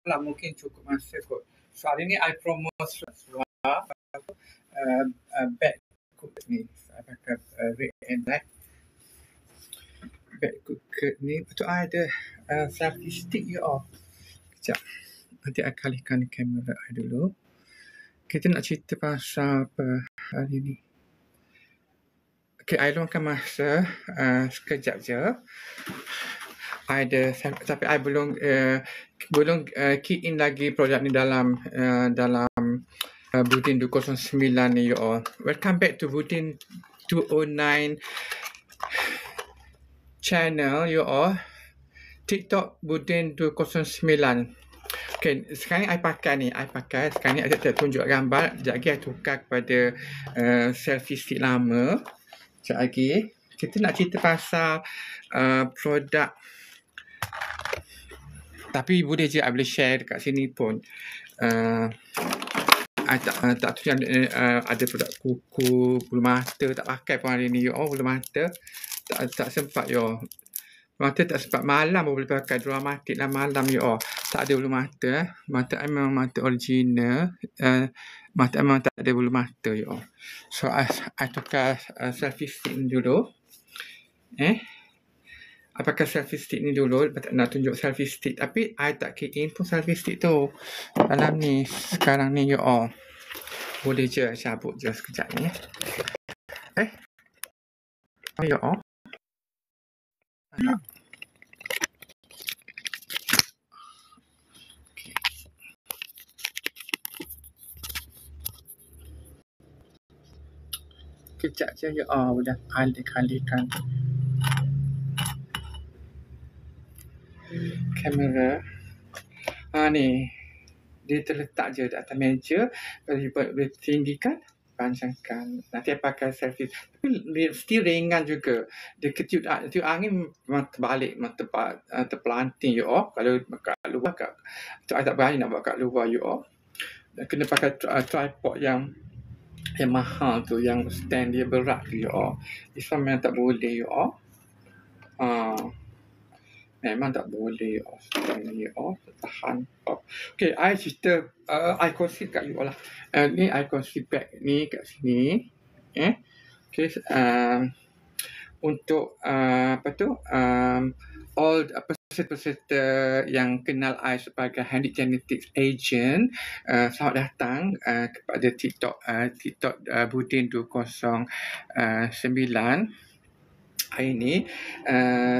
lah, mungkin cukup masa kot. So hari ni I promote seluar bag coat ni. I pakai red and black bag coat ni. Lepas tu I ada selfie stick you all. Sekejap, nanti I kalikan kamera I dulu. Kita nak cerita pasal apa hari ni. Okay, I luangkan masa sekejap je. I ada, tapi I belum key in lagi produk ni dalam Budin 209 ni you all. Welcome back to Budin 209 channel you all. TikTok Budin 209. Okay, sekarang ni I pakai. Sekarang ni I tak tunjuk gambar. Sekejap lagi I tukar kepada selfie stick lama. Sekejap lagi. Kita nak cerita pasal produk. Tapi boleh je I boleh share dekat sini pun. I tak tu yang ada produk kuku, bulu mata tak pakai pun hari ni. Oh, bulu mata tak sempat yo. Mata tak sempat, malam pun boleh pakai dramatik lah malam yo. Tak ada bulu mata. Mata I memang mata original. Mata I memang tak ada bulu mata yo. So I tukar selfie stick ni dulu. I pakai selfie stick ni dulu. Nak tunjuk selfie stick. Tapi I tak key in pun selfie stick tu. Dalam ni. Sekarang ni you all. Boleh je cabut je sekejap ni. You all. Kejap je you all. Udah kalikan kamera. Ni dia terletak je di atas meja. Boleh tinggikan, panjangkan. Nanti I pakai selfie. Tapi still ringan juga. Dia tiup angin memang terbalik, memang terpelanting you all. Kalau kat luar I tak berani nak buat kat luar you all. Kena pakai tripod yang mahal tu, yang stand dia berat tu you all. Islam memang tak boleh you all. Memang tak boleh stand ni tahan. Okay, I cerita I kongsi kat you all lah. Ni I kongsi bag ni kat sini. Okay, untuk all peserta yang kenal I sebagai Handic Genetics Agent, selamat datang kepada TikTok Budin 209. Hari ini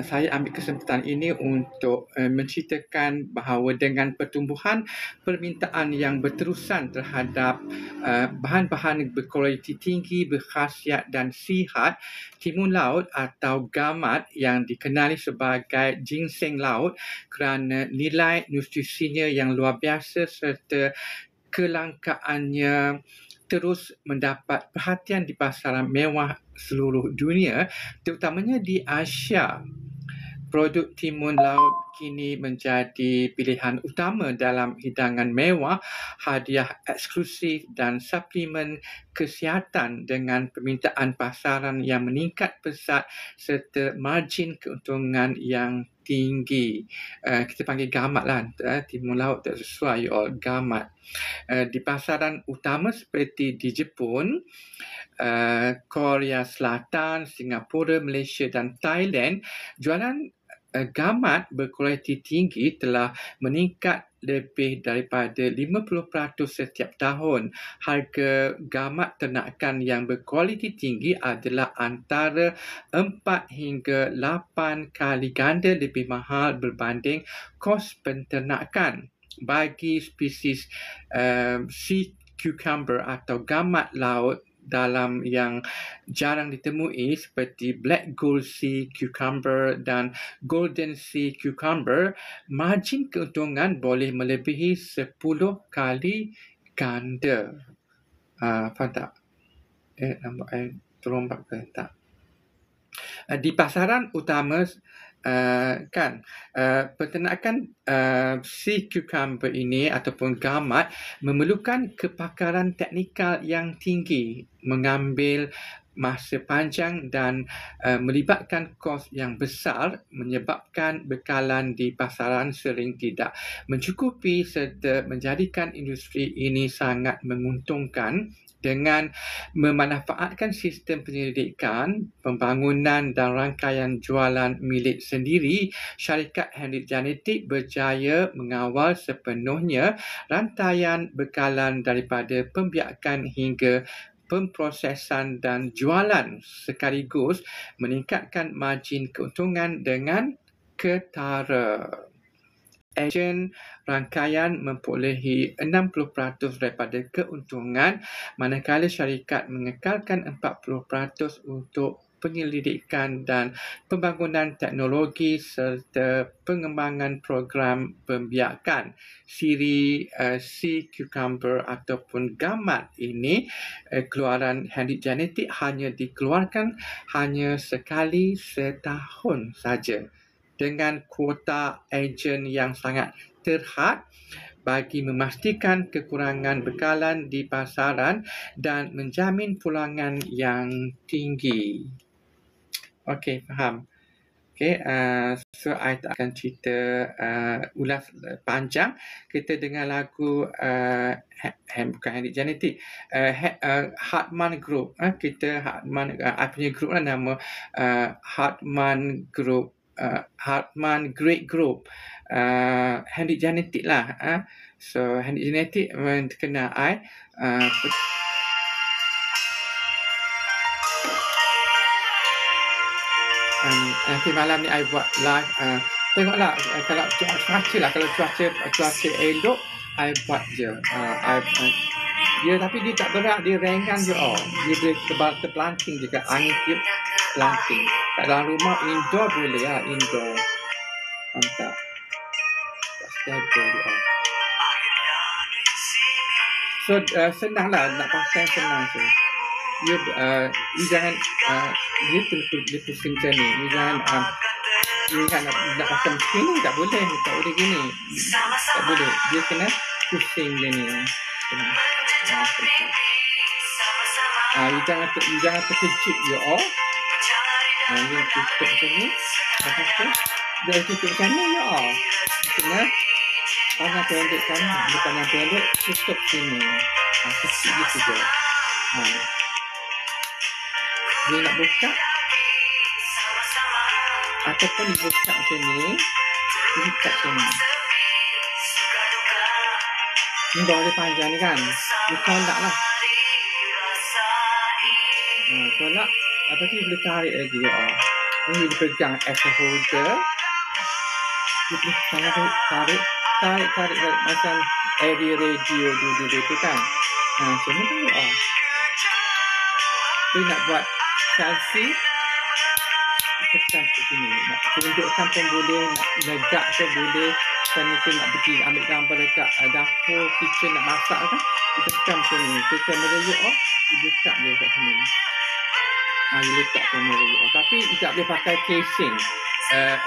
saya ambil kesempatan ini untuk menceritakan bahawa dengan pertumbuhan permintaan yang berterusan terhadap bahan-bahan berkualiti tinggi, berkhasiat dan sihat, timun laut atau gamat yang dikenali sebagai ginseng laut kerana nilai nutrisinya yang luar biasa serta kelangkaannya terus mendapat perhatian di pasaran mewah seluruh dunia, terutamanya di Asia. Produk timun laut kini menjadi pilihan utama dalam hidangan mewah, hadiah eksklusif dan suplemen kesihatan dengan permintaan pasaran yang meningkat pesat serta margin keuntungan yang tinggi. Kita panggil gamat lah. Timun laut tak sesuai gamat. Di pasaran utama seperti di Jepun, Korea Selatan, Singapura, Malaysia dan Thailand, jualan gamat berkualiti tinggi telah meningkat lebih daripada 50% setiap tahun. Harga gamat ternakan yang berkualiti tinggi adalah antara 4 hingga 8 kali ganda lebih mahal berbanding kos penternakan. Bagi spesies sea cucumber atau gamat laut dalam yang jarang ditemui seperti black gold sea cucumber dan golden sea cucumber, margin keuntungan boleh melebihi 10 kali ganda. Faham tak? Nampak terombak ke tak? Di pasaran utama peternakan sea cucumber ini ataupun gamat memerlukan kepakaran teknikal yang tinggi, mengambil masa panjang dan melibatkan kos yang besar, menyebabkan bekalan di pasaran sering tidak mencukupi serta menjadikan industri ini sangat menguntungkan. Dengan memanfaatkan sistem penyelidikan, pembangunan dan rangkaian jualan milik sendiri, syarikat Hendrik Genetik berjaya mengawal sepenuhnya rantaian bekalan daripada pembiakan hingga pemprosesan dan jualan, sekaligus meningkatkan margin keuntungan dengan ketara. Ejen rangkaian memperolehi 60% daripada keuntungan, manakala syarikat mengekalkan 40% untuk penyelidikan dan pembangunan teknologi serta pengembangan program pembiakan. Siri sea cucumber ataupun gamat ini, keluaran Hendrik Genetik hanya dikeluarkan hanya sekali setahun saja, dengan kuota ejen yang sangat terhad bagi memastikan kekurangan bekalan di pasaran dan menjamin pulangan yang tinggi. Okey, faham. Okey, so I tak akan cerita ulas panjang. Kita dengar lagu bukan Hendrik Genetik, Hartman Group. Kita Hartman, I punya group lah, nama Hartman Group. Hartman Great Group, Hendrik Genetik lah. So Hendrik Genetik terkenal nanti malam ni I buat live. Tengoklah kalau cuaca lah, kalau cuaca elok I buat je. Dia tapi dia tak berat, dia ringan je. Dia terpelanting juga, angin tiup pelanting. Kat dalam rumah indoor boleh lah, indoor. Mantap. Tak schedule dia. So senang lah, nak pakai senang je. You jangan dia pusing macam ni. You jangan nak pakai macam ni, tak boleh gini. Tak boleh. Dia kena pusing dia ni. You jangan terkejut je. You tutup macam ni. Lepas tu dia tutup macam ni ya. Kena tangan pendek kan. Dia tangan pendek tutup sini. Kecil gitu je. Dia nak buka ataupun buka macam ni, buka macam ni. Ni bawah dia panjang ni kan. Dia tolak lah. Tolak. Lepas tu boleh tarik lagi. Ni dia pegang as a holder. Dia boleh tarik macam area radio dulu tu kan. Macam ni tu. Tu nak buat selfie, tekan ke sini. Nak tunjukkan pun boleh, nak legak ke boleh. Kan kita nak pergi ambil gambar dekat dapur, kitchen nak masak kan. Kita tekan macam ni. Kita kamera you off, buka je kat sini. Dia letak kamera you off. Tapi tak boleh pakai casing.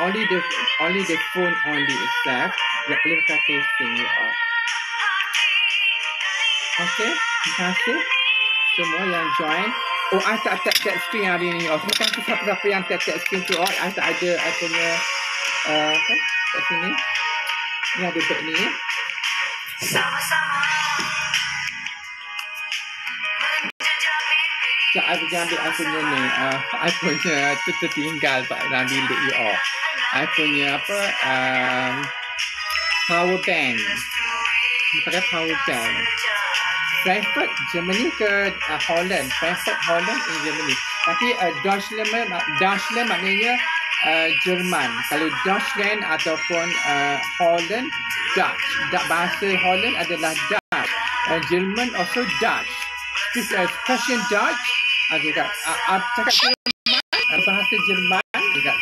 Only the phone only itself. Tak boleh pakai casing you off. Okay, terima kasih semua yang join. I tak tap screen hari ni. Bukan siapa-siapa yang tap screen tu. I tak ada. I punya kat sini. Ni ada back ni. Sekejap I pergi ambil I punya ni. I punya tu tertinggal dalam bilik you all. I punya power bank. Pakai power bank. Frankfurt, Germany ke Holland? Frankfurt, Holland in Germany. Tapi Deutschland maknanya Jerman. Kalau Deutschland ataupun Holland, Dutch. Bahasa Holland adalah Dutch. German also Dutch. This Prussian Dutch. Cakap Jerman, bahasa Jerman juga.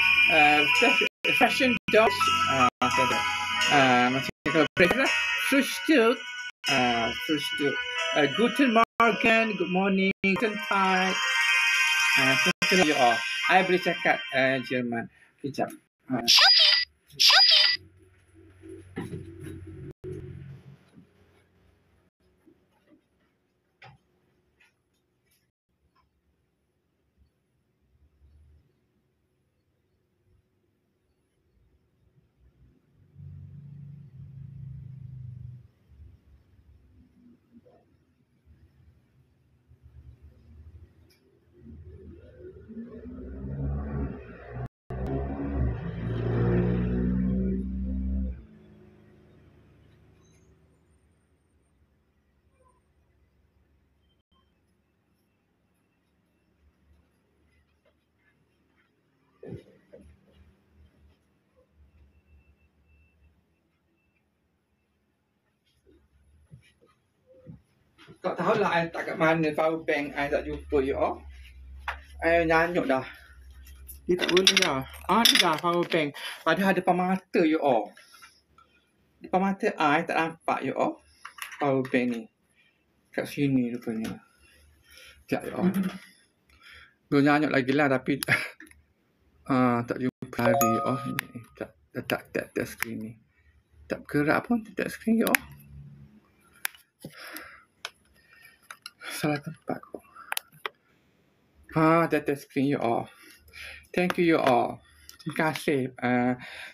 Fashion Dutch. Macam kalau prefer Frühstück. Frühstück. Guten Morgen, good morning, guten Tag. I boleh cakap Jerman. Kejap. Tak tahulah I tak kat mana power bank I tak jumpa you all. I nyanyuk dah. Dia tak boleh dah. Ni dah power bank. Padahal depan mata you all. Depan mata I tak nampak you all. Power bank ni. Kat sini rupanya. Sekejap you all. Gue nyanyuk lagi lah tapi tak jumpa hari you all. Tak letak skrin ni. Tak bergerak pun letak skrin you all. Salah tempat kok. Data screen you all. Thank you you all. Terima kasih.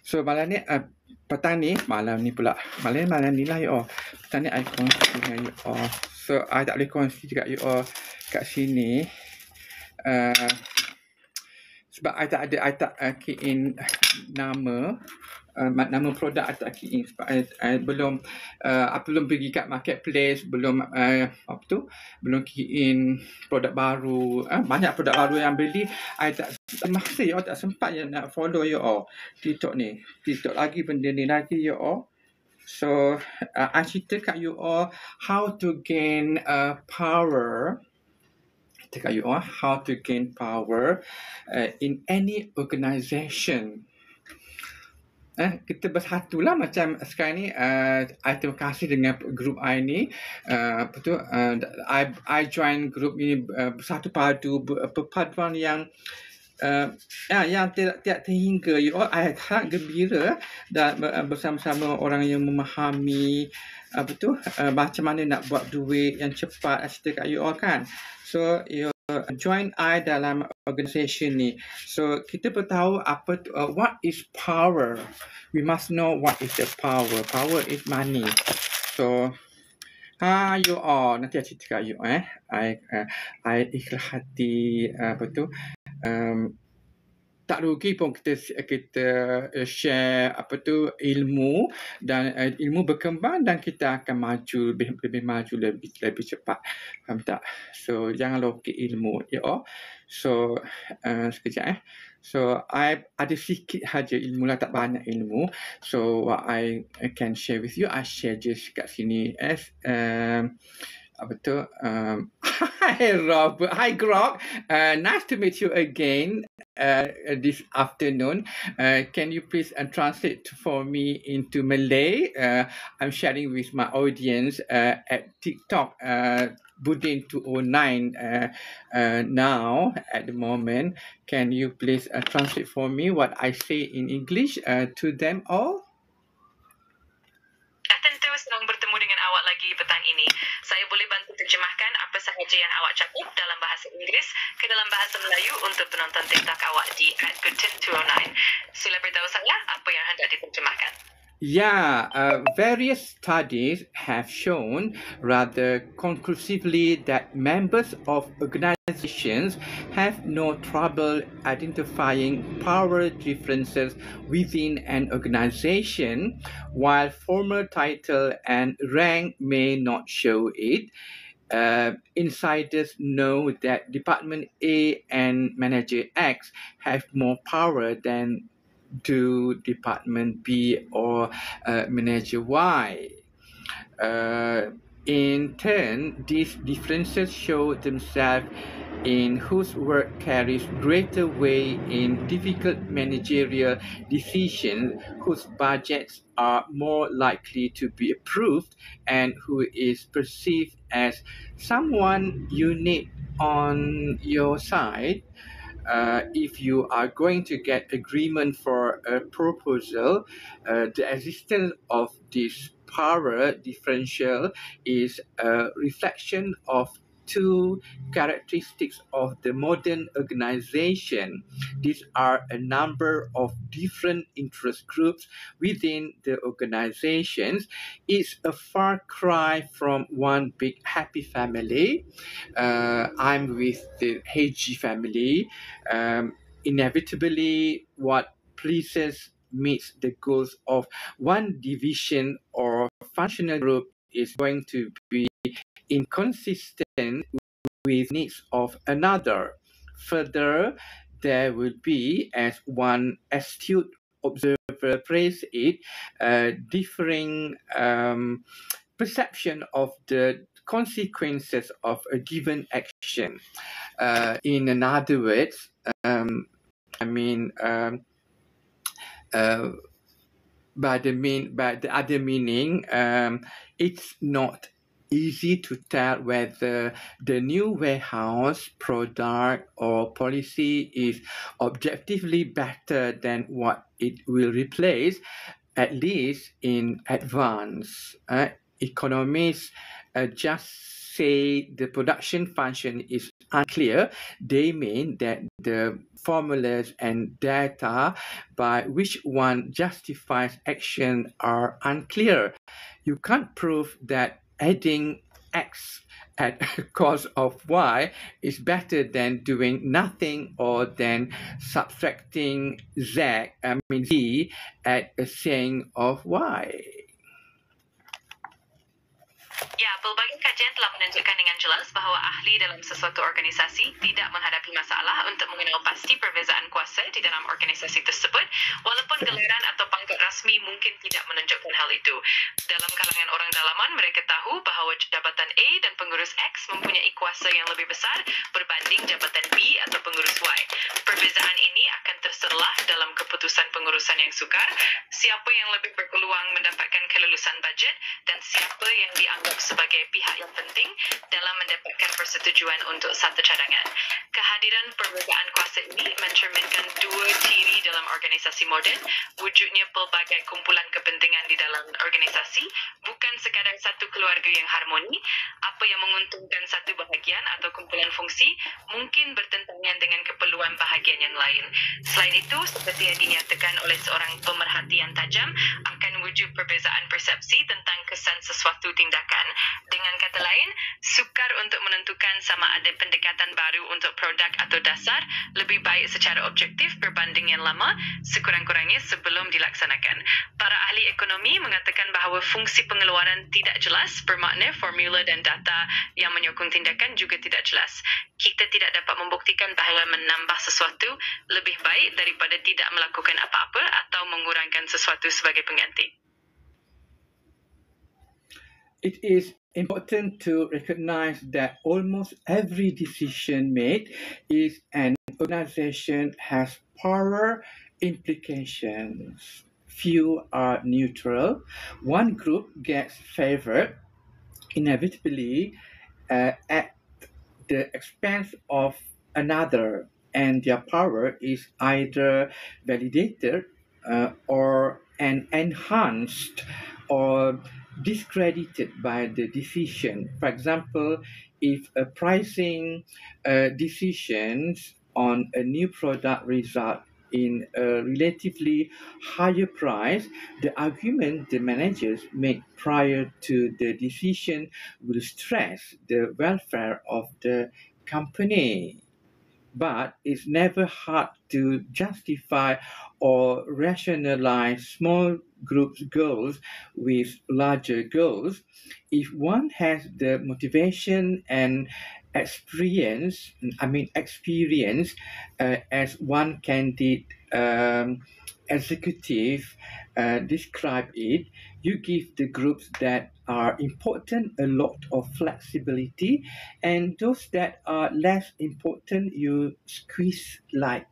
So malam ni petang ni malam ni pula. Malam ni lah you all. Petang ni I kongsi dengan you all. So I tak boleh kongsi juga you all kat sini. Sebab I tak key in nama produk I tak key in sebab I belum pergi kat marketplace, belum belum key in produk baru. Banyak produk baru yang beli I tak masih you all tak sempat nak follow you all TikTok ni. TikTok lagi benda ni lagi you all. So I cerita kat you all how to gain power. Kat you all how to gain power in any organisation. Kita bersatulah macam sekarang ni. I terima kasih dengan grup I ni. I join grup ni bersatu padu, perpaduan yang tidak terhingga. You all, I sangat gembira dan bersama-sama orang yang memahami macam mana nak buat duit yang cepat. I cerita kat you all kan. So you join I dalam organisation ni. So kita perlu tahu what is power. We must know what is the power. Power is money. So you all nanti I cerita kat you I ikhlas hati tak rugi pun kita share ilmu dan ilmu berkembang dan kita akan maju lebih maju lebih cepat. Faham tak? So jangan lokek ilmu you all. So sekejap So I ada sikit saja ilmu lah, tak banyak ilmu. So what I can share with you, I share just kat sini as hi Robert, hi Grok, nice to meet you again this afternoon. Can you please translate for me into Malay? I'm sharing with my audience at TikTok, Budin 209 now at the moment. Can you please translate for me what I say in English to them all? Tentu senang bertemu dengan awak lagi petang ini. Saya boleh bantu terjemahkan apa sahaja yang awak cakap dalam bahasa Inggeris ke dalam bahasa Melayu untuk penonton TikTok awak di @Budin209. Sila beritahu saya apa yang hendak diterjemahkan. Yeah, various studies have shown rather conclusively that members of organizations have no trouble identifying power differences within an organization, while former title and rank may not show it. Insiders know that Department A and Manager X have more power than do Department B or Manager Y. In turn, these differences show themselves in whose work carries greater weight in difficult managerial decisions, whose budgets are more likely to be approved, and who is perceived as someone unique on your side. If you are going to get agreement for a proposal, the existence of this power differential is a reflection of two characteristics of the modern organization. These are a number of different interest groups within the organizations. It's a far cry from one big happy family. I'm with the Heiji family. Inevitably, what pleases meets the goals of one division or functional group is going to be inconsistent with needs of another. Further, there will be, as one astute observer phrased it, differing perception of the consequences of a given action. In another words, I mean, by the other meaning, it's not easy to tell whether the new warehouse product or policy is objectively better than what it will replace, at least in advance. Economists just say the production function is unclear. They mean that the formulas and data by which one justifies action are unclear. You can't prove that adding X at cost of Y is better than doing nothing or than subtracting Z at a saying of Y. Ya, pelbagai kajian telah menunjukkan dengan jelas bahawa ahli dalam sesuatu organisasi tidak menghadapi masalah untuk mengenal pasti perbezaan kuasa di dalam organisasi tersebut, walaupun gelaran atau pangkat rasmi mungkin tidak menunjukkan hal itu. Dalam kalangan orang dalaman, mereka tahu bahawa jabatan A dan pengurus X mempunyai kuasa yang lebih besar berbanding jabatan B atau pengurus Y. Perbezaan ini akan terserlah dalam keputusan pengurusan yang sukar, siapa yang lebih berpeluang mendapatkan kelulusan bajet dan siapa yang dianggap sebagai pihak yang penting dalam mendapatkan persetujuan untuk satu cadangan. Kehadiran perbezaan kuasa ini mencerminkan dua ciri dalam organisasi moden: wujudnya pelbagai kumpulan kepentingan di dalam organisasi, bukan sekadar satu keluarga yang harmoni. Apa yang menguntungkan satu bahagian atau kumpulan fungsi mungkin bertentangan dengan keperluan bahagian yang lain. Selain itu, seperti yang dinyatakan oleh seorang pemerhati yang tajam, akan wujud perbezaan persepsi tentang kesan sesuatu tindakan. Dengan kata lain, sukar untuk menentukan sama ada pendekatan baru untuk produk atau dasar lebih baik secara objektif berbanding yang lama, sekurang-kurangnya sebelum dilaksanakan. Para ahli ekonomi mengatakan bahawa fungsi pengeluaran tidak jelas bermakna formula dan data yang menyokong tindakan juga tidak jelas. Kita tidak dapat membuktikan bahawa menambah sesuatu lebih baik daripada tidak melakukan apa-apa atau mengurangkan sesuatu sebagai pengganti. It is important to recognize that almost every decision made is an organization has power implications. Few are neutral. One group gets favored inevitably at the expense of another, and their power is either validated or enhanced or discredited by the decision. For example, if a pricing decisions on a new product result in a relatively higher price, the argument the managers make prior to the decision will stress the welfare of the company. But it's never hard to justify or rationalize small groups' goals with larger goals. If one has the motivation and experience as one candid executive described it, you give the groups that are important a lot of flexibility, and those that are less important you squeeze like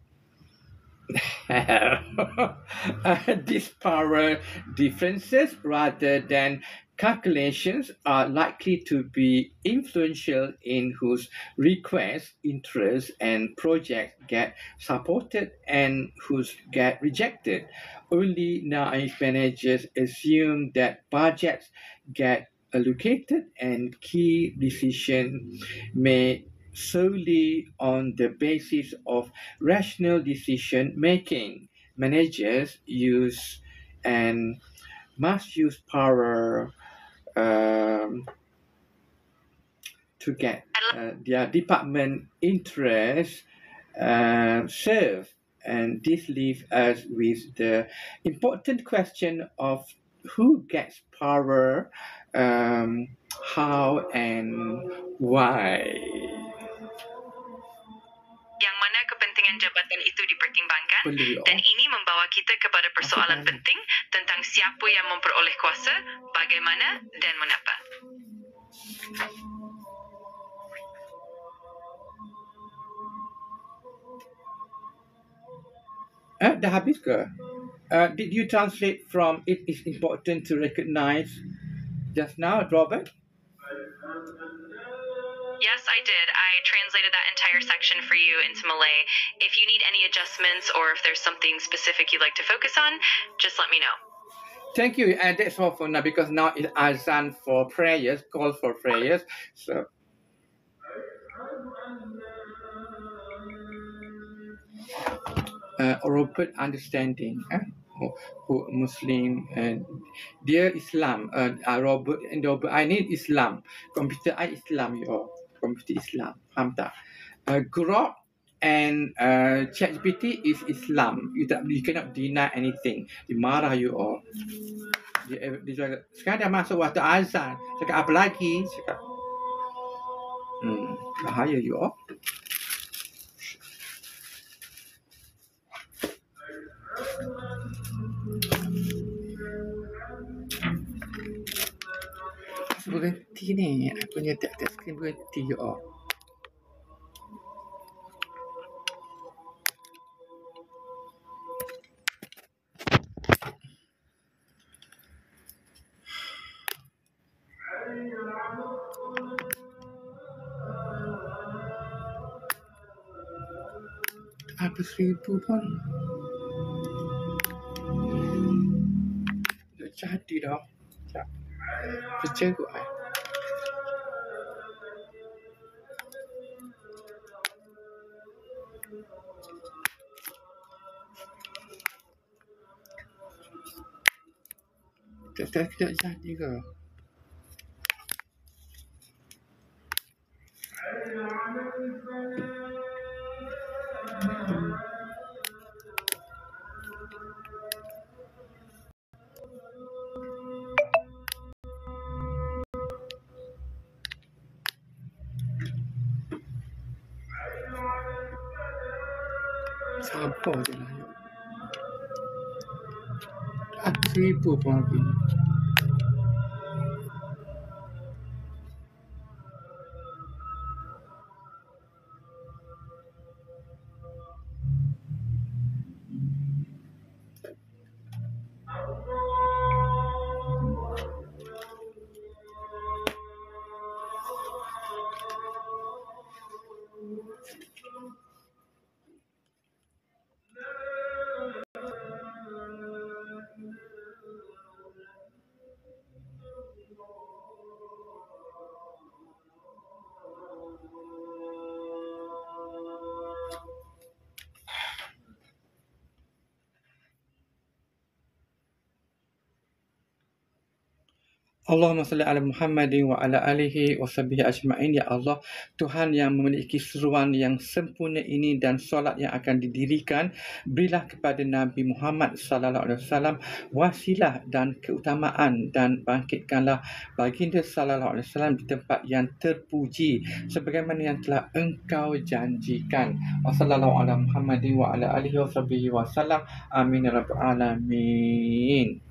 these power differences rather than calculations are likely to be influential in whose requests, interests, and projects get supported and whose get rejected. Only naive managers assume that budgets get allocated and key decisions made solely on the basis of rational decision making. Managers use and must use power to get their department interests served. And this leaves us with the important question of who gets power, how, and why. Yang mana kepentingan jabatan itu diperkirakan pertimbangan Perlu. dan ini membawa kita kepada persoalan tahu. penting tentang siapa yang memperoleh kuasa, bagaimana dan mengapa. Dah habis ke? Did you translate from "it is important to recognize" just now, Robert? Yes, I did. I translated that entire section for you into Malay. If you need any adjustments or if there's something specific you'd like to focus on, just let me know. Thank you. And that's all for now, because now it's azan for prayers, call for prayers. So Robert understanding, who Muslim, dia Islam. Robert, I need Islam. Computer I Islam, computer Islam. Faham tak? Grok and ChatGPT is Islam. You cannot deny anything. Dia marah you all. Dia sekarang dah masuk waktu azan. Cakap apa lagi? Cakap bahaya you all. Berhenti ni. Aku punya tiap-tiap skrin berhenti you all. Apa 1000 pun dah jadi dah. Kerja kot I. Tak jadi ke? Sabar je lah. 1000 pun lagi. Allahumma salli ala Muhammadin wa ala alihi wa sahbihi ajma'in. Ya Allah, Tuhan yang memiliki seruan yang sempurna ini dan solat yang akan didirikan, berilah kepada Nabi Muhammad sallallahu alaihi wasallam wasilah dan keutamaan, dan bangkitkanlah baginda sallallahu alaihi wasallam di tempat yang terpuji sebagaimana yang telah Engkau janjikan. Wa sallallahu ala Muhammadin wa ala alihi wa sahbihi wasallam. Amin ya rabbal alamin.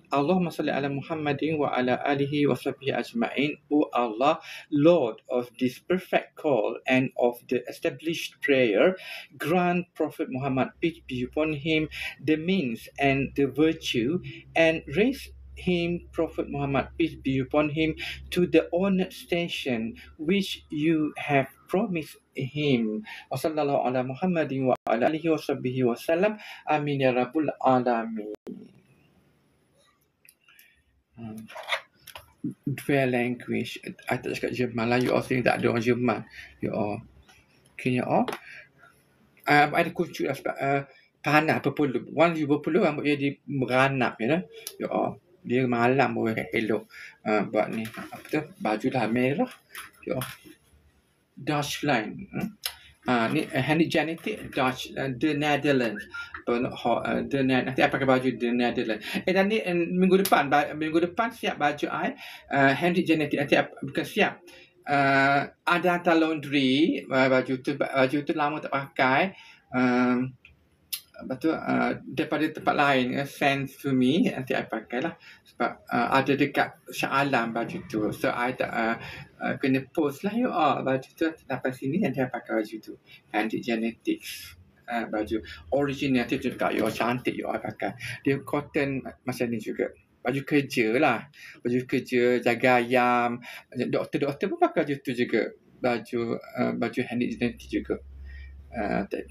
Allahumma salli ala Muhammadin wa ala alihi wa sahbihi ajma'in. O Allah, Lord of this perfect call and of the established prayer, grant Prophet Muhammad, peace be upon him, the means and the virtue, and raise him, Prophet Muhammad, peace be upon him, to the honored station which you have promised him. Wa sallallahu ala Muhammadin wa ala alihi wa sahbihi wa sallam. Amin ya rabbal alamin. Dual language. I tak cakap Jerman lah. You all saying tak ada orang Jerman. You all. Okay, you all. Ada kucuk lah sebab panas berpeluh. Once you berpeluh, rambut dia beranap, you know. You all. Dia malam boleh elok buat ni. Apa tu? Baju lah merah. You all. Dutch line. Ni Handy Genetic Dutch, The Netherlands. Nanti I pakai baju The Netherlands. Dan ni minggu depan siap baju I. Handy Genetic nanti bukan siap. Ada hantar laundry baju tu lama tak pakai. Lepas tu daripada tempat lain, send to me, nanti I pakai lah. Sebab ada dekat Shah Alam baju tu. So I tak kena post lah baju tu sampai sini, nanti I pakai baju tu. Handic Genetics baju original tu juga cantik I pakai. Dia cotton macam ni juga. Baju kerja lah. Baju kerja, jaga ayam. Doktor-doktor pun pakai baju tu juga. Baju Handic Genetics juga.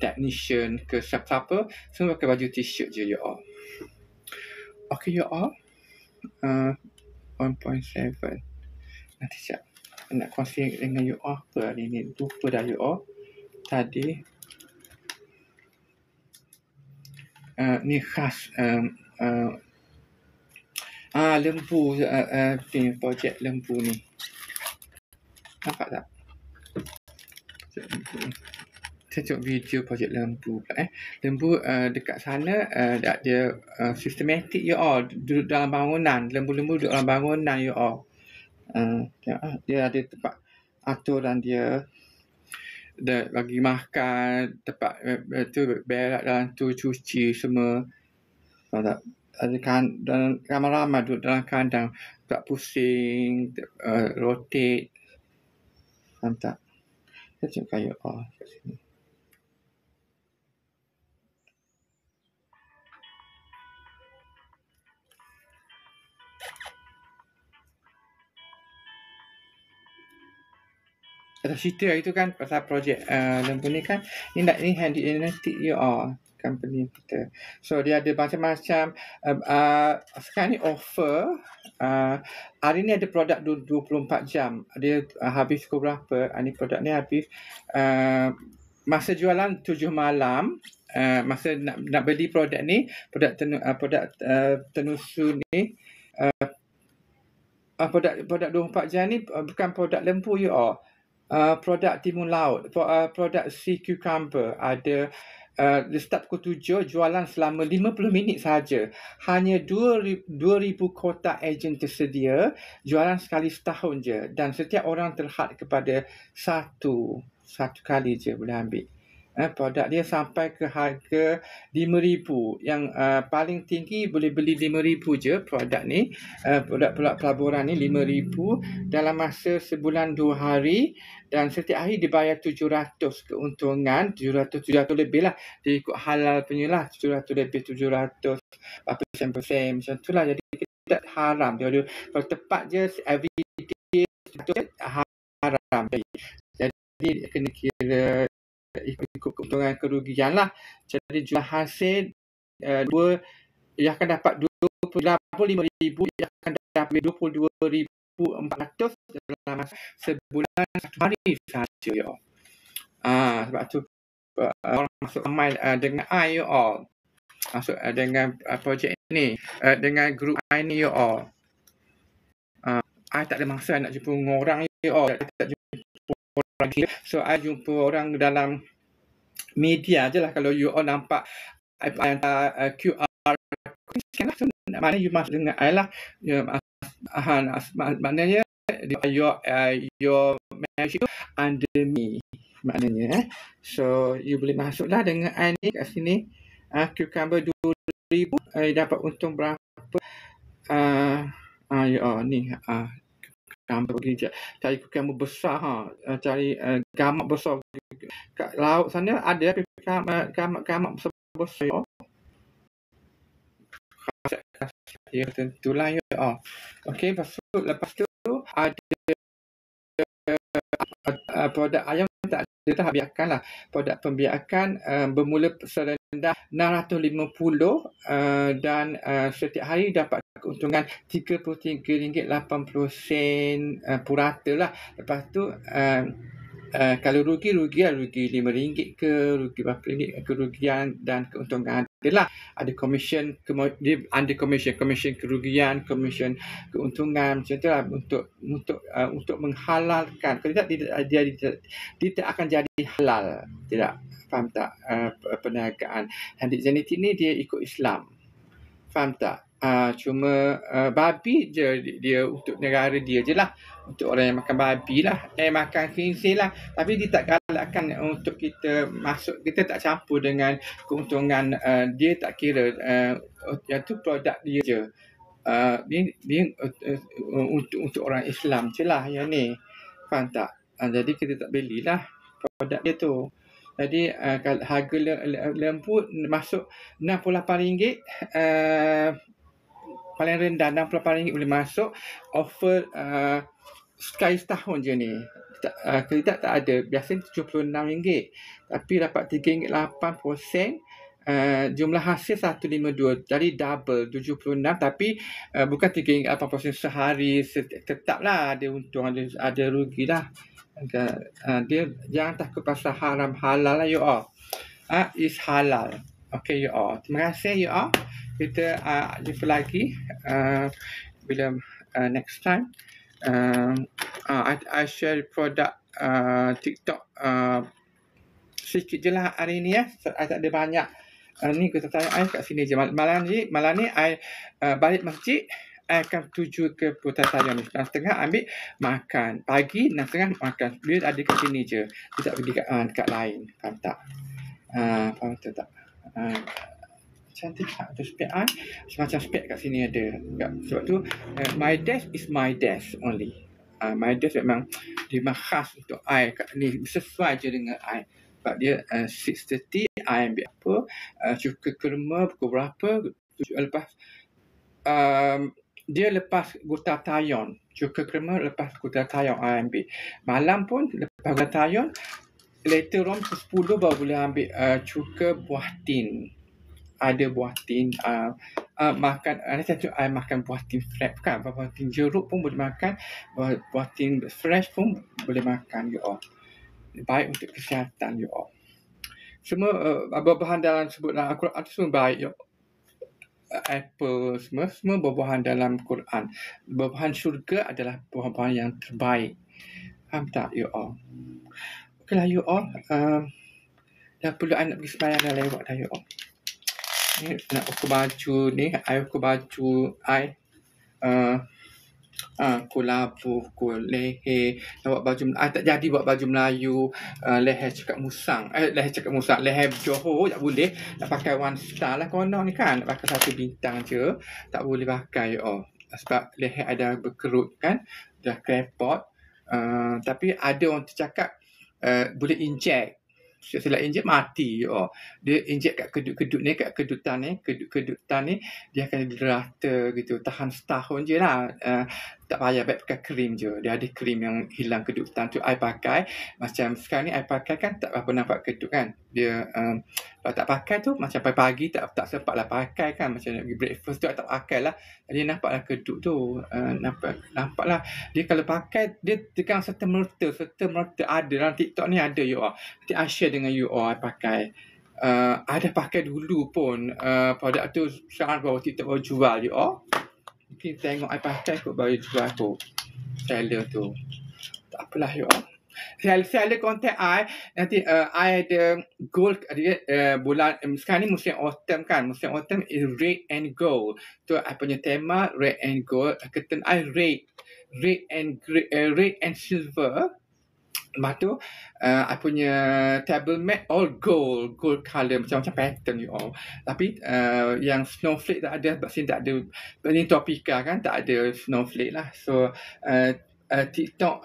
Technician ke siapa-siapa semua pakai baju t-shirt je Okay 1.7 nanti siap nak kongsi dengan apa hari ni, lupa dah tadi ni khas lembu ni projek lembu ni nampak tak saya tengok video projek lembu lembu dekat sana dia sistematik duduk dalam bangunan, lembu-lembu duduk dalam bangunan dia ada tempat aturan dia bagi makan, tempat tu berak dalam tu, cuci semua. Tak ada kan, dan ramai-ramai duduk dalam kandang, tak pusing, rotate. Tak saya tengok kayu kat sini. Ada cerita itu kan pasal projek lembu ni kan, ni Handic Genetics company kita. So dia ada macam-macam sekarang ni offer hari ni ada produk 24 jam. Dia habis pukul berapa? Ni produk ni habis masa jualan 7 malam. Masa nak beli produk ni, produk tenusu ni, produk 24 jam ni bukan produk lembu produk timun laut, produk sea cucumber. Ada dia start pukul 7, jualan selama 50 minit saja. Hanya 2,000 kotak ejen tersedia, jualan sekali setahun je, dan setiap orang terhad kepada satu kali je boleh ambil. Produk dia sampai ke harga 5,000. Yang paling tinggi boleh beli 5,000 je produk ni. Produk pelaburan ni 5,000 dalam masa sebulan 2 hari, dan setiap hari dibayar 700 keuntungan, 700 lebih lah. Dia ikut halal punya lah, 700 lebih, 700 berapa sen macam tu lah. Jadi kita haram. Kalau tepat je every day haram. Jadi kena kira ikut keuntungan kerugian lah. Jadi jual hasil ia akan dapat 25,000, ia akan dapat 22,400 dalam sebulan 1 hari sahaja sebab tu orang masuk ramai dengan masuk dengan projek ni, dengan grup ni I tak ada masa nak jumpa orang tak jumpa orang. So I jumpa orang dalam media je lah. Kalau you all nampak QR mana you masuk dengan I lah. Maknanya your membership under me maknanya. So you boleh masuk lah dengan I ni kat sini. Cucumber 2,000 dapat untung berapa? Ni cucumber pergi je cari cucumber besar cari gamak besar kat laut sana, ada gamak besar ya tentulah okey. Lepas tu ada produk ayam tak ada dah, biarkan lah. Produk pembiakan bermula serendah 650 dan setiap hari dapat keuntungan RM33.80 purata lah. Lepas tu kalau rugi RM5 ke rugi berapa ringgit kerugian, dan keuntungan adalah ada komisen, under komisen kerugian, komisen keuntungan, macam tu lah, untuk menghalalkan. Kalau tidak dia tak akan jadi halal. Tidak faham tak? Perniagaan Handic Genetics ni dia ikut Islam, faham tak? Cuma babi je dia untuk negara dia je lah. Untuk orang yang makan babi lah. Makan khinzir lah. Tapi dia tak galakkan untuk kita masuk. Kita tak campur dengan keuntungan. Dia tak kira. Yang tu produk dia je. Dia untuk orang Islam je lah yang ni. Faham tak? Jadi kita tak belilah produk dia tu. Jadi harga lembu masuk RM68. Paling rendah RM68 boleh masuk. Offer sekali setahun je ni. Kita tak ada. Biasanya RM76. Tapi dapat RM3.80. Jumlah hasil 152. Jadi double 76. Tapi bukan RM3.80 sehari. Tetap lah ada untung, ada rugi lah. Dia jangan takut pasal haram halal lah you all. Is halal. Okay you all. Terima kasih you all. Kita jumpa lagi bila next time. I share produk TikTok sikit je lah hari ni ya. I tak ada banyak. Ni kita tanya I kat sini je. Malam ni I balik masjid. I akan tuju ke Putrajaya ni. 6:30 ambil makan. Pagi 6:30 makan. Dia ada kat sini je. Dia tak pergi kat lain. Faham tak? Faham tak? Cantik tak? Ada spek I. Semacam spek kat sini ada. Sebab tu my desk is my desk only. My desk memang dia memang khas untuk I kat ni. Sesuai je dengan I. Sebab dia 6:30 I ambil apa. Cuka kurma pukul berapa. Lepas dia lepas glutathione. Cuka kurma lepas glutathione I ambil. Malam pun lepas glutathione. Later on pukul 10 baru boleh ambil cuka buah tin. Ada buah tin. Makan ada satu I makan buah tin fresh kan. Buah tin jeruk pun boleh makan. Buah tin fresh pun boleh makan you all. Baik untuk kesihatan you all. Semua buah-buahan dalam sebut dalam Al-Quran semua baik you all. Apple semua buah-buahan dalam Quran. Buah-buahan syurga adalah buah-buahan yang terbaik. Faham tak you all? Okeylah you all. Dah perlu I nak pergi sembahyang dah lewat dah you all. Ni nak ukur baju ni. I ukur baju I. Kulabu, leher. Nak buat baju I tak jadi buat baju Melayu. Leher cakap musang. Leher Johor tak boleh. Nak pakai one star lah konon ni kan. Nak pakai satu bintang je. Tak boleh pakai you all. Sebab leher ada berkerut kan. Dah krepot. Tapi ada orang tercakap boleh inject. Setelah inject mati dia inject kat kedut-kedut ni, kat kedutan ni dia akan rata gitu, tahan setahun je lah. Tak payah baik pakai krim je. Dia ada krim yang hilang kedutan tu I pakai. Macam sekarang ni I pakai kan tak apa nampak kedut kan. Dia kalau tak pakai tu macam pagi tak sempat lah pakai kan. Macam nak pergi breakfast tu I tak pakai lah. Jadi nampaklah kedut tu. Nampak lah. Dia kalau pakai dia tegang serta merta ada dalam TikTok ni ada you all. Nanti I share dengan you all I pakai. I dah pakai dulu pun produk tu sekarang baru TikTok baru jual you all. Mungkin tengok I pakai kot baru jual tu. Seller tu. Tak apalah you all. Seller contact I. Nanti I ada gold bulan sekarang ni musim autumn kan. Musim autumn is red and gold. Tu I punya tema red and gold. Curtain I red and silver. Lepas tu I punya table mat all gold color macam-macam pattern you all. Tapi yang snowflake tak ada sebab sini tak ada. Ini tropika kan tak ada snowflake lah. So TikTok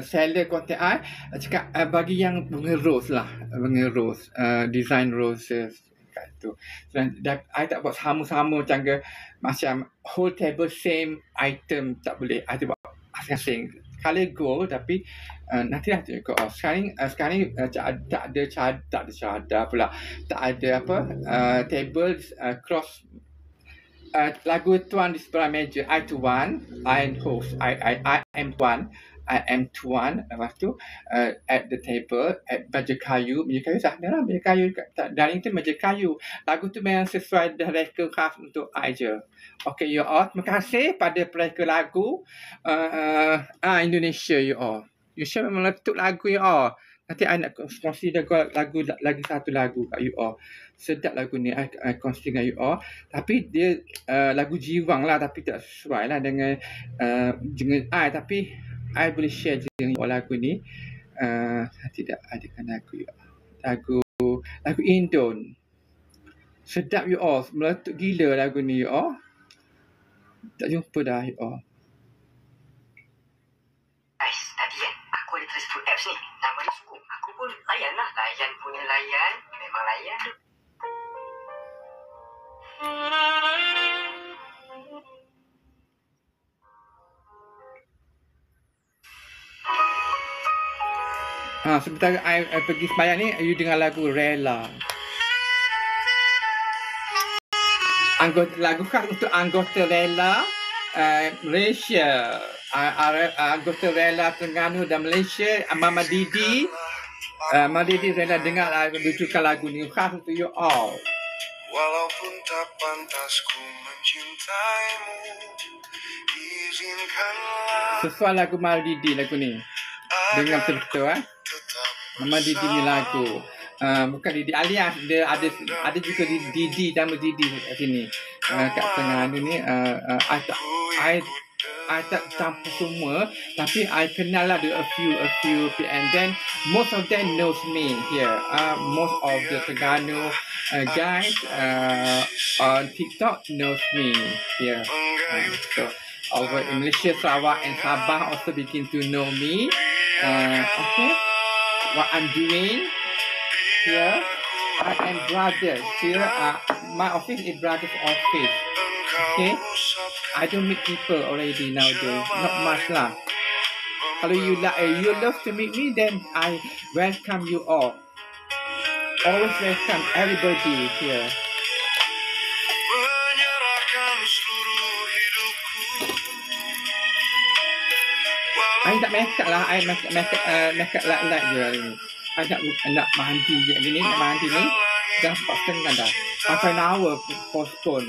seller contact I cakap bagi yang bunga rose lah. Bunga rose. Design roses. Tu. So, I tak buat sama-sama macam whole table same item tak boleh. I buat asing-asing. Color gold tapi nantilah tengok. Sekarang ni tak ada cadar pula. Tak ada table cross lagu tuan di sebelah meja. I tuan, I and host. I am tuan. I am tuan. Lepas tu at the table at meja kayu sana lah. Meja kayu dari itu meja kayu. Lagu tu memang sesuai dah reka khas untuk I je. Okay you all. Terima kasih pada peleka lagu Indonesia you all. Indonesia memang letup lagu you all. Nanti I nak kongsi lagu lagi satu lagu kat you all. Sedap lagu ni, I kongsi dengan you all. Tapi dia lagu jiwang lah, tapi tak sesuai lah dengan I. Tapi I boleh share je dengan you all lagu ni. Tidak adakan lagu Indon. Sedap you all, meletup gila lagu ni you all. Tak jumpa dah you all. Guys, tadi kan aku ada tulis food apps ni. Nama dia Sungguh. Aku pun layan lah. Layan punya layan. Memang layan. Sementara I pergi sembahyang ni, you dengar lagu Rela. Lagu khas untuk anggota Rela Malaysia. Anggota Rela Terengganu dan Malaysia, Mama Didi. Mama Didi Rela dengar rujukan lagu ni khas untuk you all. Walaupun tak pantas ku mencintaimu, izinkanlah. Sesuai lagu Mama Didi lagu ni. Dengar betul-betul Mama Didi ni lagu. Bukan Didi alias, dia ada juga Didi, nama Didi kat sini. Kat Terengganu ni I tak campur semua, tapi I kenal lah a few and then most of them knows me here. Most of the Terengganu guys on TikTok knows me here. So over in Malaysia, Sarawak and Sabah also begin to know me. Okay, what I'm doing here. I am brothers here. My office is brothers office. Okay, I don't meet people already nowadays. Not much lah. Kalau you love to meet me, then I welcome you all. Always welcome everybody here. I tak make up lah. I make up like je hari ni. I nak mandi je hari ni. Nak mandi ni dah 4:30 dah. Half an hour postpone.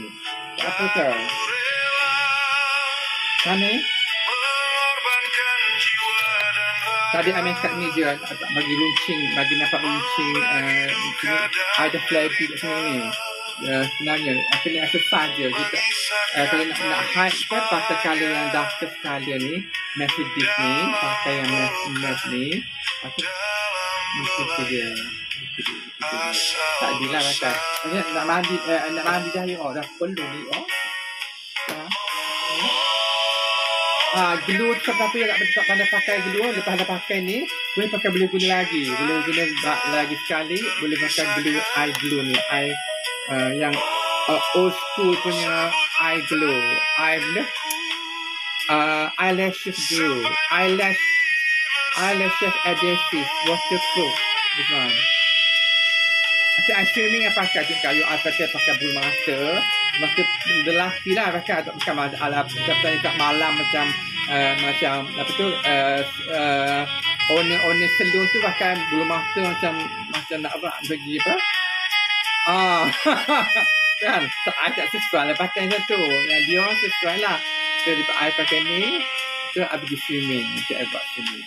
Apa ke? Mana? Tadi I make up ni je. Bagi runcing. Bagi nampak runcing. Ada flabby kat sini ni. Sebenarnya aku ni exercise je kita, kalau nak hide kan pakai colour yang darker sekali ni, Mercedes ni, pakai yang matte ni, pakai mesti dia tak adilah pakai. Nak mandi dah you all, dah perlu ni glue tapi tak pandai pakai glue. Lepas dah pakai ni boleh guna lagi, boleh guna lagi sekali, boleh pakai glue, eye glue ni, yang old school punya eye glue, eyelashes glue, eyelashes adhesive, waterproof. This one. Nanti I swimming yang pakai juga, you pakai bulu mata lelaki lah pakai, tak pakai alat kat malam macam apa tu, owner salon tu pakai bulu mata macam nak bagi apa. Kan, I tak sesuai lah pakai macam tu. Yang dia orang sesuai lah. So, I pakai ni, so I pergi swimming. Nanti I buat swimming.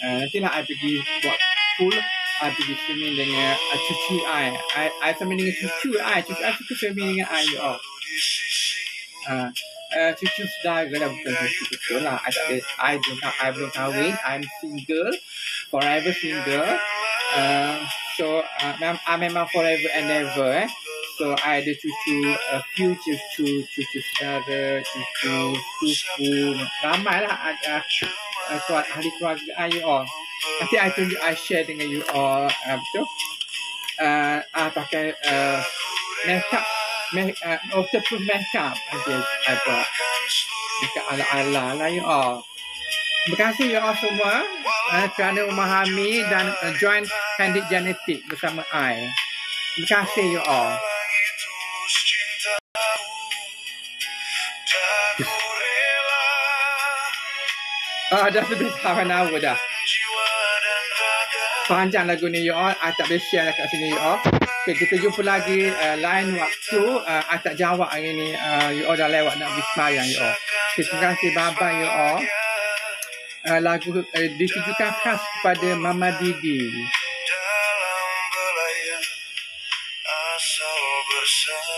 Nanti lah I pergi buat pool. I pergi swimming dengan cucu I. I swimming dengan cucu I. Cucu I suka swimming dengan I. Cucu saudara dah, bukan cucu betul lah. I belum kahwin. I'm single. Forever single. So I memang forever and ever. So I ada few cucu saudara, cucu sepupu, ramai lah ada ahli keluarga I all. Nanti I tunjuk, I share dengan you all. Betul? Pakai makeup, waterproof makeup. Nanti I buat makeup ala-ala lah you all. Terima kasih you all semua kerana memahami dan join Candid Genetic bersama I. Terima kasih you all. Dah lebih half an hour dah. Panjang lagu ni you all. I tak boleh share kat sini you all. Okay, kita jumpa lagi lain waktu. I tak jawab hari ni. You all dah lewat nak pergi sembahyang you all. Okay, terima kasih. Bye-bye you all. lagu ditujukan khas kepada Mama Didi. dalam belayan asal bersama.